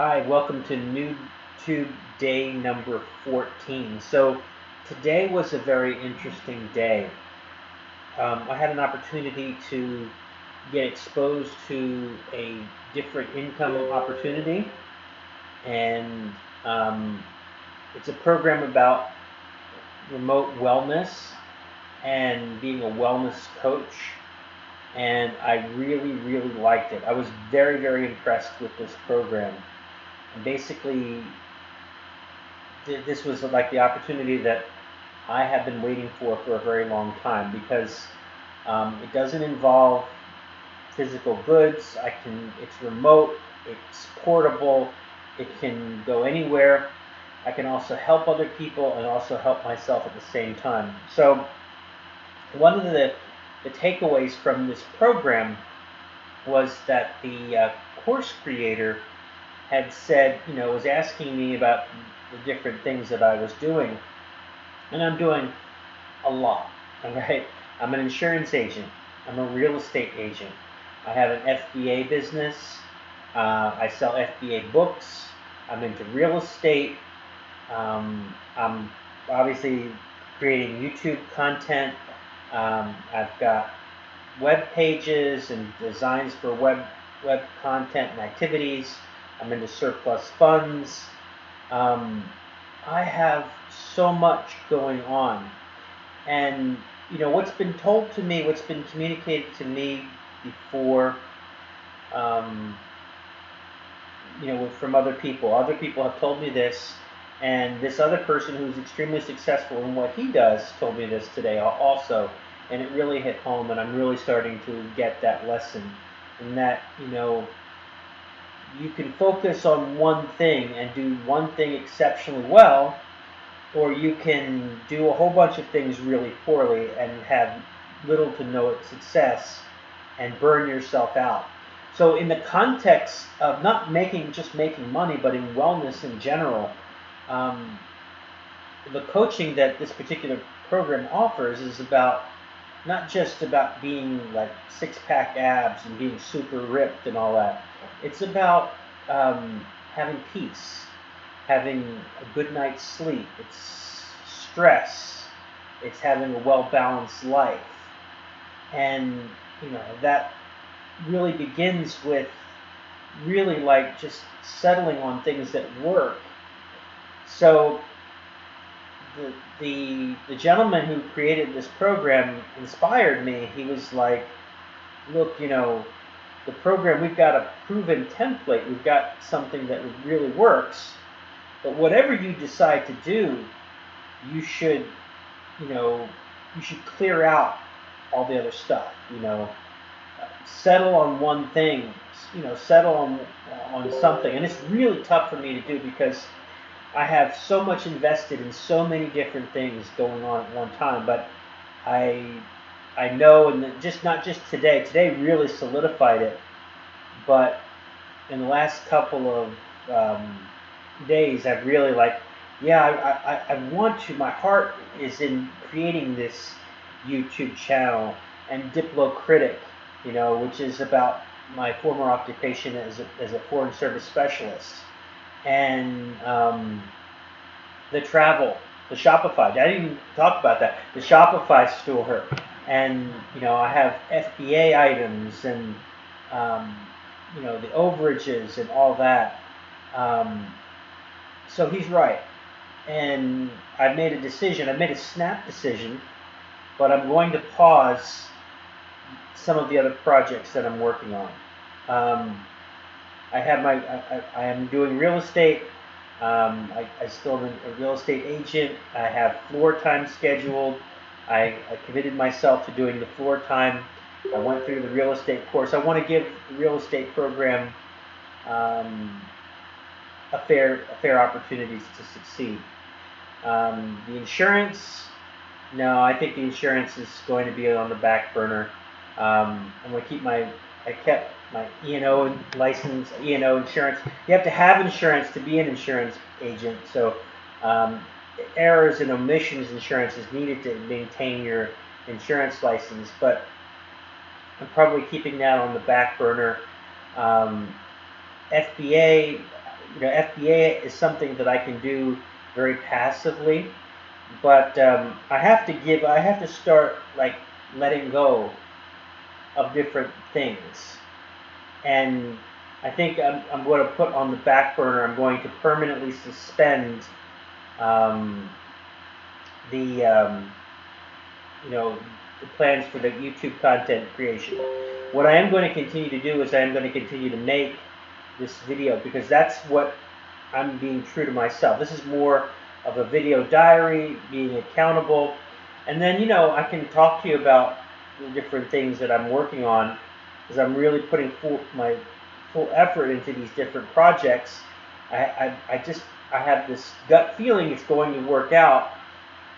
Hi, welcome to NewbTube Day number 14. So today was a very interesting day. I had an opportunity to get exposed to a different income opportunity, and it's a program about remote wellness and being a wellness coach. And I really, really liked it. I was very, very impressed with this program. And basically, this was like the opportunity that I have been waiting for a very long time, because it doesn't involve physical goods. It's remote, it's portable, it can go anywhere. I can also help other people and also help myself at the same time. So one of the takeaways from this program was that the course creator had said, was asking me about the different things that I was doing. And I'm doing a lot, all right? I'm an insurance agent. I'm a real estate agent. I have an FBA business. I sell FBA books. I'm into real estate. I'm obviously creating YouTube content. I've got web pages and designs for web content and activities. I'm into surplus funds. I have so much going on. And what's been told to me, what's been communicated to me before, um, from other people. Other people have told me this, and this other person who's extremely successful in what he does told me this today also, and it really hit home. And I'm really starting to get that lesson, and that you can focus on one thing and do one thing exceptionally well, or you can do a whole bunch of things really poorly and have little to no success and burn yourself out. So in the context of not just making money, but in wellness in general, um, the coaching that this particular program offers is about not just about being like six-pack abs and being super ripped and all that. It's about having peace, having a good night's sleep. It's stress. It's having a well-balanced life. And that really begins with really like just settling on things that work. So the gentleman who created this program inspired me. He was like, look, the program, we've got a proven template. We've got something that really works. But whatever you decide to do, you should, you should clear out all the other stuff. Settle on one thing. Settle on something. And it's really tough for me to do, because I have so much invested in so many different things going on at one time. But I know, and just not just today. Today really solidified it. But in the last couple of days, I've really I want to. My heart is in creating this YouTube channel and Diplocritic, which is about my former occupation as a foreign service specialist, and the travel, the Shopify. I didn't even talk about that. The Shopify store, and I have FBA items and the overages and all that. So he's right, and I've made a decision. I've made a snap decision, but I'm going to pause some of the other projects that I'm working on. I am doing real estate. I still am a real estate agent. I have floor time scheduled. I committed myself to doing the floor time. I went through the real estate course. I want to give the real estate program a fair opportunities to succeed. The insurance, no, I think the insurance is going to be on the back burner. I'm going to keep I kept my E&O license, E&O insurance. You have to have insurance to be an insurance agent. So errors and omissions insurance is needed to maintain your insurance license. But I'm probably keeping that on the back burner. FBA, FBA is something that I can do very passively, but I have to start like letting go of different things. And I think I'm going to put on the back burner, I'm going to permanently suspend the the plans for the YouTube content creation. What I am going to continue to do is I am going to continue to make this video, because that's what I'm being true to myself. This is more of a video diary, being accountable, and then I can talk to you about the different things that I'm working on, because I'm really putting my full effort into these different projects. I have this gut feeling it's going to work out.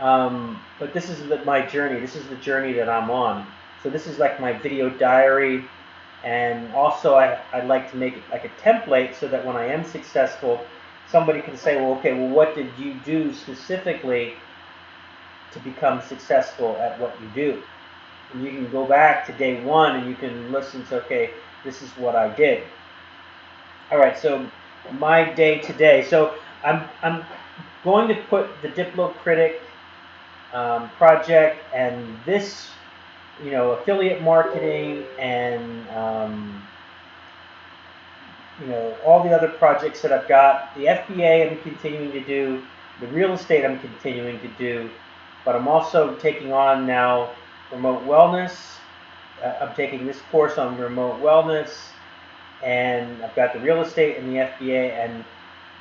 But this is my journey. This is the journey that I'm on. So this is like my video diary, and also I'd like to make it like a template so that when I am successful, somebody can say, well, okay, well, what did you do specifically to become successful at what you do? And you can go back to day one and you can listen to, okay, this is what I did. All right, so my day today. So I'm going to put the Diplocritic project and this, affiliate marketing and all the other projects that I've got. The FBA I'm continuing to do, the real estate I'm continuing to do, but I'm also taking on now remote wellness. I'm taking this course on remote wellness, and I've got the real estate and the FBA, and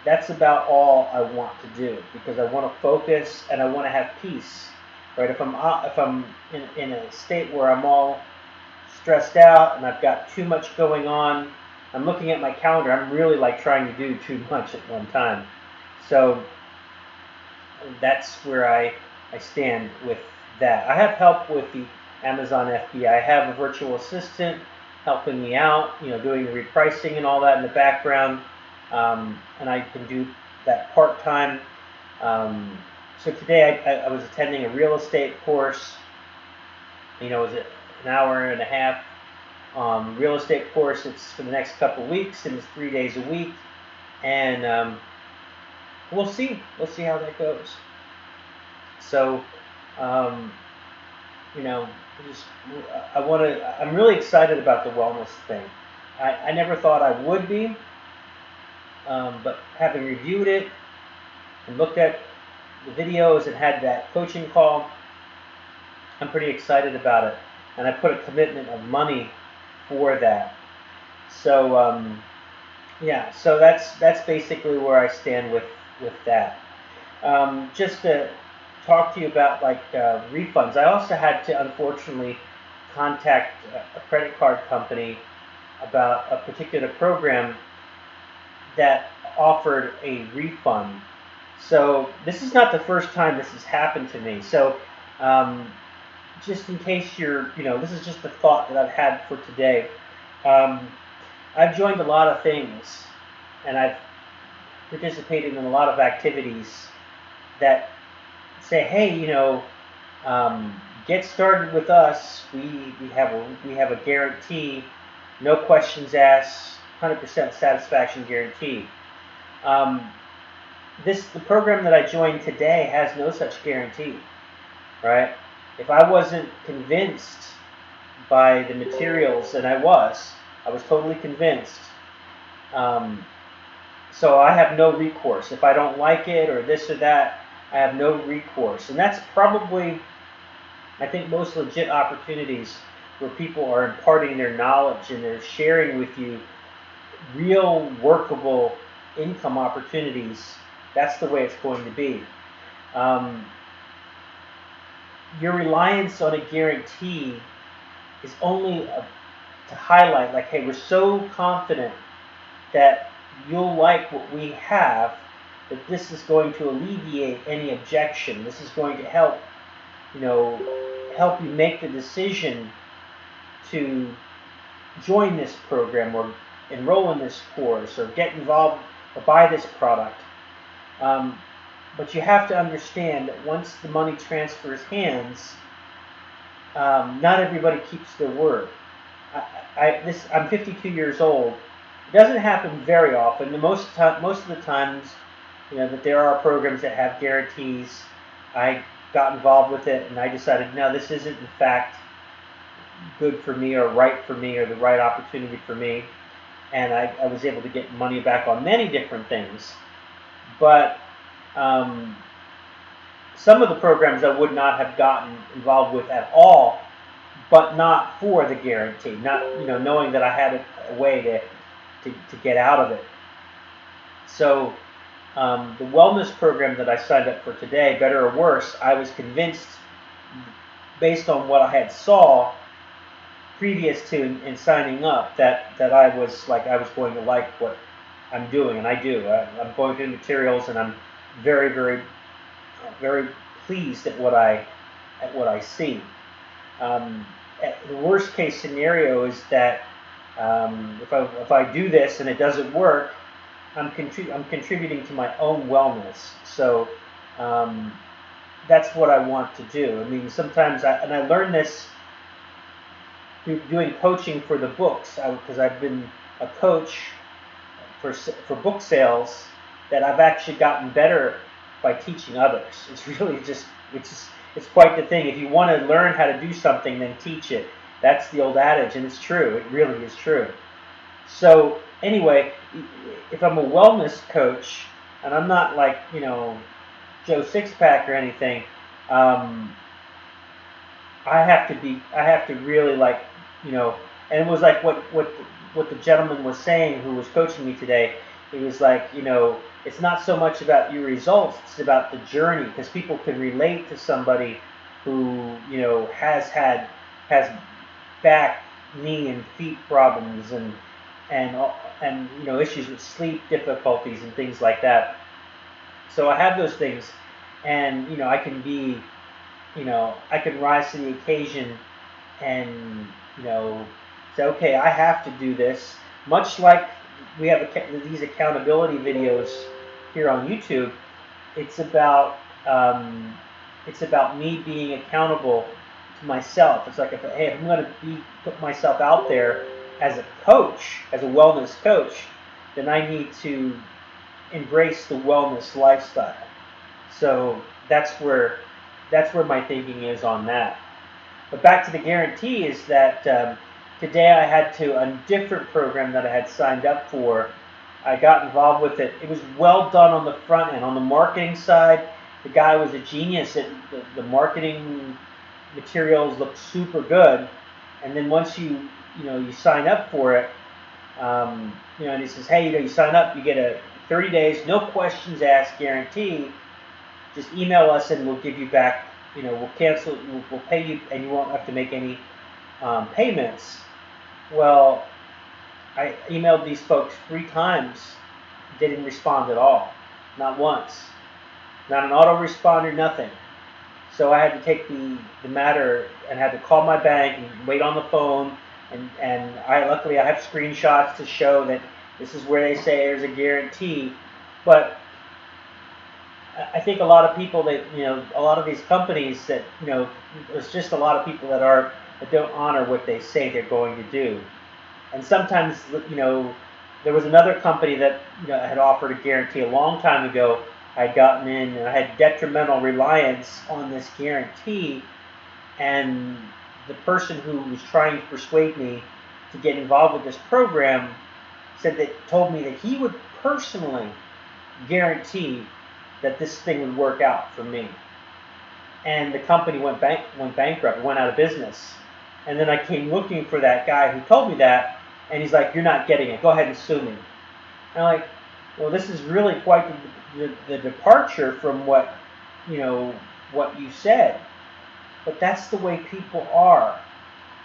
that's about all I want to do, because I want to focus and I want to have peace. Right? If I'm in a state where I'm all stressed out and I've got too much going on, I'm looking at my calendar. I'm really like trying to do too much at one time. So that's where I stand with that. I have help with the Amazon FBA. I have a virtual assistant helping me out, doing the repricing and all that in the background. And I can do that part-time. So today I was attending a real estate course. It was an hour and a half real estate course. It's for the next couple weeks, and it's 3 days a week. And we'll see how that goes. So, I'm really excited about the wellness thing. I never thought I would be. But having reviewed it and looked at the videos and had that coaching call, I'm pretty excited about it. And I put a commitment of money for that. So so that's basically where I stand with that. Just to talk to you about refunds, I also had to unfortunately contact a credit card company about a particular program that offered a refund. So this is not the first time this has happened to me. So just in case this is just a thought that I've had for today. I've joined a lot of things, and I've participated in a lot of activities that say, hey, get started with us. We have a guarantee, no questions asked, 100% satisfaction guarantee. The program that I joined today has no such guarantee, right? If I wasn't convinced by the materials, and I was totally convinced, so I have no recourse. If I don't like it or this or that, I have no recourse. And that's probably, I think, most legit opportunities where people are imparting their knowledge and they're sharing with you real workable income opportunities. That's the way it's going to be. Your reliance on a guarantee is only to highlight, like, hey, we're so confident that you'll like what we have, that this is going to alleviate any objection. This is going to help you make the decision to join this program or enroll in this course or get involved or buy this product. But you have to understand that once the money transfers hands, not everybody keeps their word. I'm 52 years old, It doesn't happen very often. Most of the times, that there are programs that have guarantees. I got involved with it, and I decided, no, this isn't in fact good for me or right for me or the right opportunity for me. And I was able to get money back on many different things. But some of the programs I would not have gotten involved with at all, but not for the guarantee, not knowing that I had a way to get out of it. So the wellness program that I signed up for today, better or worse, I was convinced, based on what I had saw previous to in signing up, that I was going to like what I'm doing, and I do. I'm going through the materials, and I'm very, very, very pleased at what I see. The worst case scenario is that if I do this and it doesn't work, I'm contributing to my own wellness. So that's what I want to do. I mean, sometimes I learned this through doing coaching for the books, because I've been a coach for book sales, that I've actually gotten better by teaching others. It's really it's quite the thing. If you want to learn how to do something, then teach it. That's the old adage, and it's true. It really is true. So anyway, if I'm a wellness coach, and I'm not like Joe Sixpack or anything, I have to really and it was like what the gentleman was saying who was coaching me today. He was like, it's not so much about your results, it's about the journey, because people can relate to somebody who has back, knee, and feet problems, and issues with sleep difficulties and things like that. So I have those things, and I can be, I can rise to the occasion and say, okay, I have to do this. Much like we have these accountability videos here on YouTube, it's about me being accountable to myself. It's like, if I'm going to put myself out there as a coach, as a wellness coach, then I need to embrace the wellness lifestyle. So that's where my thinking is on that. But back to the guarantee is that today I had a different program that I had signed up for. I got involved with it. It was well done on the front end. On the marketing side, the guy was a genius. The marketing materials looked super good. And then once you sign up for it, and he says, hey, you sign up, you get a 30 days, no questions asked guarantee. Just email us and we'll give you back, we'll cancel, we'll pay you, and you won't have to make any payments. Well, I emailed these folks 3 times, didn't respond at all, not once, not an autoresponder, nothing. So I had to take the matter and had to call my bank and wait on the phone, and luckily I have screenshots to show that this is where they say there's a guarantee. But I think a lot of people that a lot of these companies that there's just a lot of people that don't honor what they say they're going to do. And sometimes there was another company that had offered a guarantee a long time ago. I'd gotten in and I had detrimental reliance on this guarantee, and the person who was trying to persuade me to get involved with this program told me that he would personally guarantee that this thing would work out for me. And the company went bankrupt, went out of business. And then I came looking for that guy who told me that, and he's like, you're not getting it, go ahead and sue me. And I'm like, well, this is really quite the departure from what you said. But that's the way people are.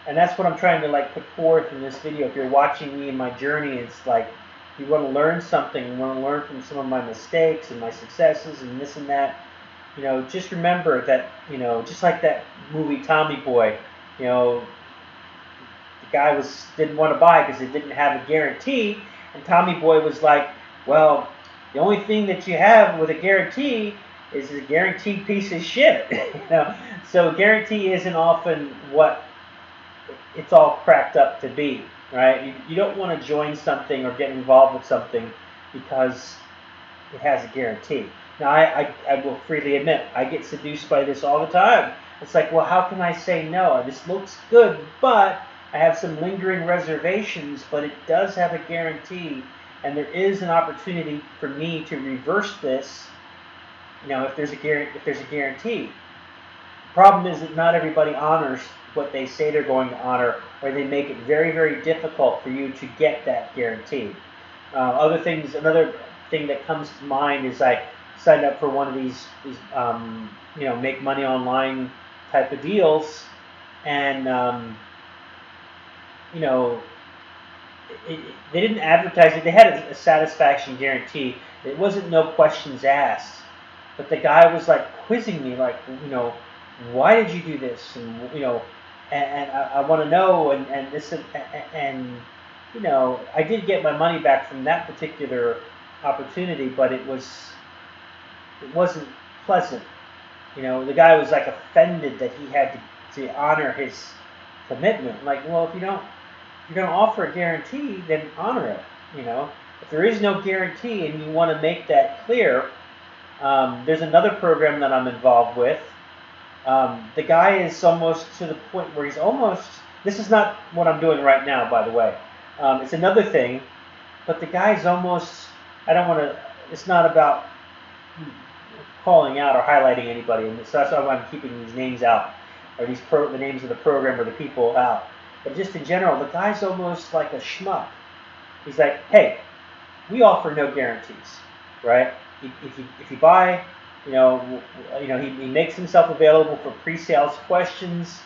And that's what I'm trying to put forth in this video. If you're watching me in my journey, it's like, you want to learn something, you want to learn from some of my mistakes and my successes and this and that, just remember that, just like that movie Tommy Boy, the guy didn't want to buy because it didn't have a guarantee, and Tommy Boy was like, well, the only thing that you have with a guarantee is a guaranteed piece of shit. So guarantee isn't often what it's all cracked up to be. right? You don't want to join something or get involved with something because it has a guarantee. Now, I will freely admit, I get seduced by this all the time. It's like, well, how can I say no? This looks good, but I have some lingering reservations, but it does have a guarantee, and there is an opportunity for me to reverse this, if there's a guarantee. The problem is that not everybody honors what they say they're going to honor, or they make it very, very difficult for you to get that guarantee. Another thing that comes to mind is I signed up for one of these make money online type of deals, and they didn't advertise it. They had a satisfaction guarantee. It wasn't no questions asked, but the guy was like quizzing me, like, why did you do this, and I want to know, and this, and I did get my money back from that particular opportunity, but it wasn't pleasant. The guy was like offended that he had to honor his commitment. Like, well, if you're going to offer a guarantee, then honor it. If there is no guarantee and you want to make that clear, there's another program that I'm involved with. The guy is almost to the point where he's almost. This is not what I'm doing right now, by the way. It's another thing, but the guy's almost. I don't want to. It's not about calling out or highlighting anybody, and so that's why I'm keeping these names out, or the names of the program or the people out. But just in general, the guy's almost like a schmuck. He's like, hey, we offer no guarantees, right? If you buy, he makes himself available for pre-sales questions.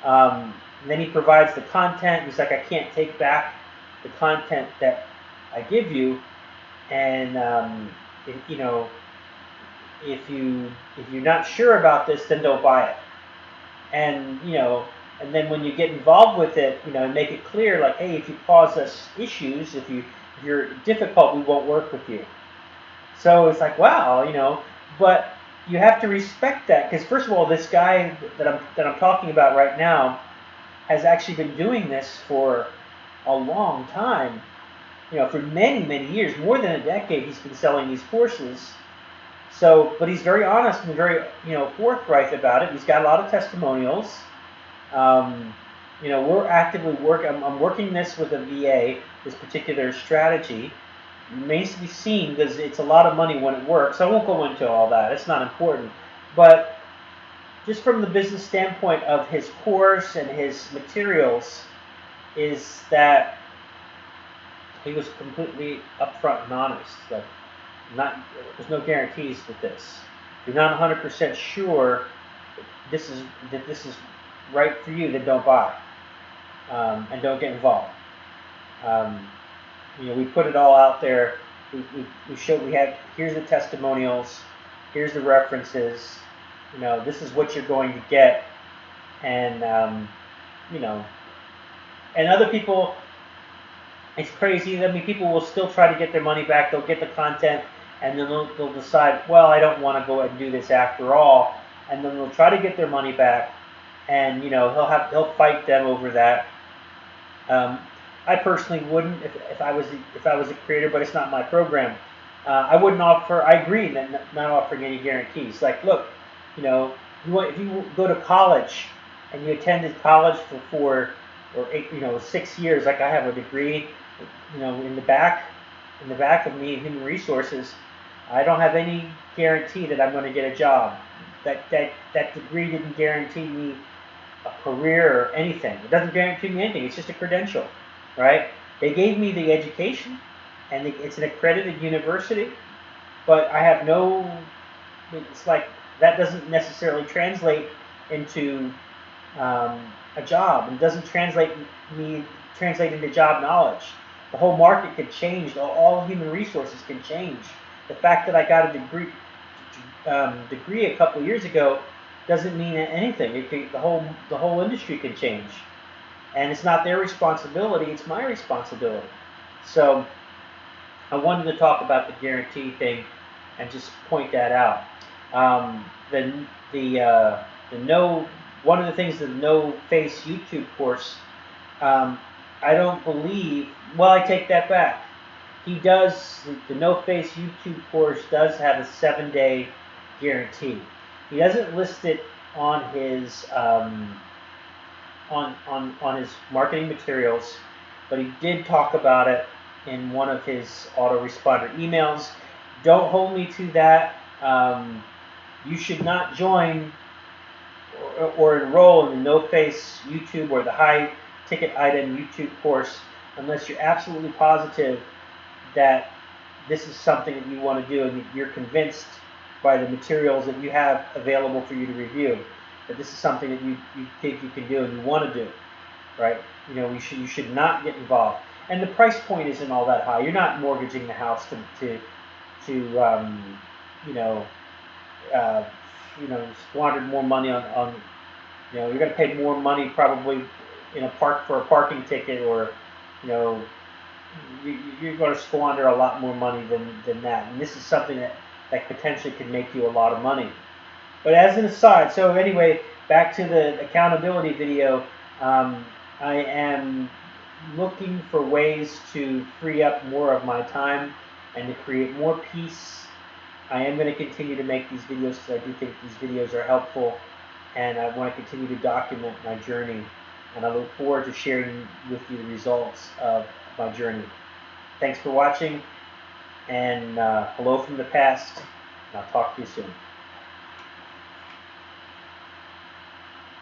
Then he provides the content. He's like, I can't take back the content that I give you, and if you're not sure about this, then don't buy it. And and then when you get involved with it, make it clear, like, hey, if you cause us issues, if you're difficult, we won't work with you. So it's like, wow, but you have to respect that, because first of all, this guy that I'm talking about right now has actually been doing this for a long time. For many, many years, more than a decade, he's been selling these courses. So, but he's very honest and very, forthright about it. He's got a lot of testimonials. We're actively working. I'm working this with a VA, this particular strategy. It remains to be seen because it's a lot of money when it works. I won't go into all that. It's not important. But just from the business standpoint of his course and his materials, is that he was completely upfront and honest. Like, there's no guarantees with this. If you're not 100% sure that this is right for you, then don't buy, and don't get involved. We put it all out there. We showed. Here's the testimonials. Here's the references. This is what you're going to get, and and other people. It's crazy. I mean, people will still try to get their money back. They'll get the content, and then they'll decide, well, I don't want to go ahead and do this after all, and then they'll try to get their money back, and he'll fight them over that. I personally wouldn't if I was a creator, but it's not my program. I wouldn't offer. I agree that not offering any guarantees. Like, look, if you go to college and you attended college for 4 or 8, 6 years, like I have a degree, in the back of me in human resources, I don't have any guarantee that I'm going to get a job. That degree didn't guarantee me a career or anything. It doesn't guarantee me anything. It's just a credential, right? They gave me the education, and it's an accredited university, but I have no. It's like that doesn't necessarily translate into a job. It doesn't translate into job knowledge. The whole market could change. All human resources can change. The fact that I got a degree a couple years ago doesn't mean anything. The whole industry can change, and it's not their responsibility. It's my responsibility. So I wanted to talk about the guarantee thing and just point that out. One of the things, the No Face YouTube course, I don't believe. Well, I take that back. He does. The No Face YouTube course does have a 7-day guarantee. He doesn't list it on his on his marketing materials, but he did talk about it in one of his autoresponder emails. Don't hold me to that. You should not join or enroll in the No Face YouTube or the high ticket item YouTube course unless you're absolutely positive that this is something that you want to do and you're convinced by the materials that you have available for you to review that this is something that you think you can do and you want to do, right? You should not get involved. And the price point isn't all that high. You're not mortgaging the house to you know uh, squandered more money on you're going to pay more money probably in for a parking ticket, or you know you're going to squander a lot more money than that. And this is something that potentially could make you a lot of money. But as an aside, so anyway, back to the accountability video. I am looking for ways to free up more of my time and to create more peace. I am going to continue to make these videos because I do think these videos are helpful, and I want to continue to document my journey, and I look forward to sharing with you the results of my journey. Thanks for watching, and hello from the past, and I'll talk to you soon.